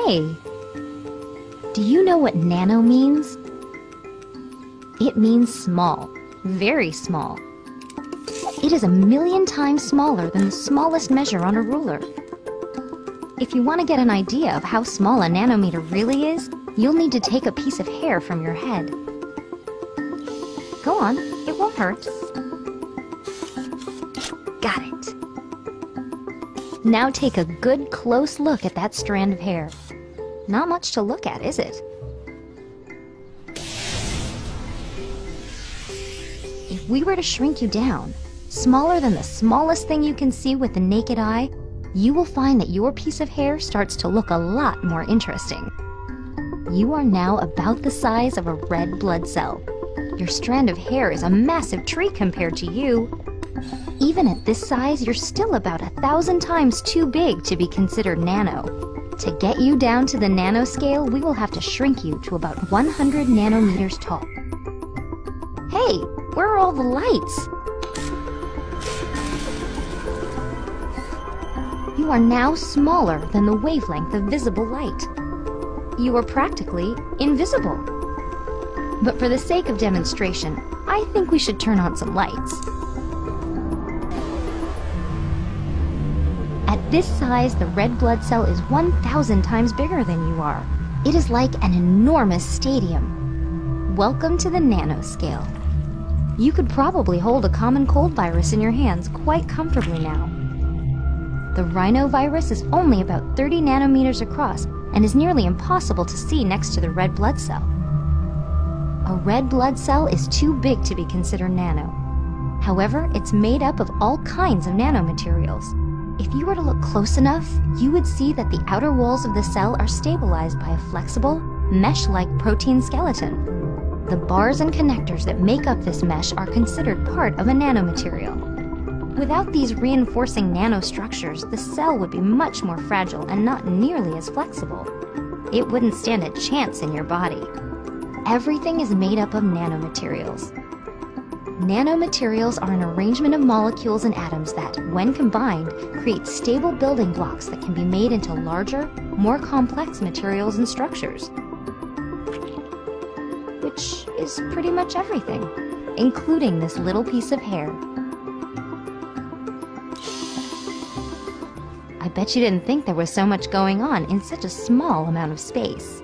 Hey! Do you know what nano means? It means small, very small. It is 1,000,000 times smaller than the smallest measure on a ruler. If you want to get an idea of how small a nanometer really is, you'll need to take a piece of hair from your head. Go on, it won't hurt. Got it. Now take a good close look at that strand of hair. Not much to look at, is it? If we were to shrink you down, smaller than the smallest thing you can see with the naked eye, you will find that your piece of hair starts to look a lot more interesting. You are now about the size of a red blood cell. Your strand of hair is a massive tree compared to you. Even at this size, you're still about 1,000 times too big to be considered nano. To get you down to the nanoscale, we will have to shrink you to about 100 nanometers tall. Hey, where are all the lights? You are now smaller than the wavelength of visible light. You are practically invisible. But for the sake of demonstration, I think we should turn on some lights. At this size, the red blood cell is 1,000 times bigger than you are. It is like an enormous stadium. Welcome to the nanoscale. You could probably hold a common cold virus in your hands quite comfortably now. The rhinovirus is only about 30 nanometers across and is nearly impossible to see next to the red blood cell. A red blood cell is too big to be considered nano. However, it's made up of all kinds of nanomaterials. If you were to look close enough, you would see that the outer walls of the cell are stabilized by a flexible, mesh-like protein skeleton. The bars and connectors that make up this mesh are considered part of a nanomaterial. Without these reinforcing nanostructures, the cell would be much more fragile and not nearly as flexible. It wouldn't stand a chance in your body. Everything is made up of nanomaterials. Nanomaterials are an arrangement of molecules and atoms that, when combined, create stable building blocks that can be made into larger, more complex materials and structures. Which is pretty much everything, including this little piece of hair. I bet you didn't think there was so much going on in such a small amount of space.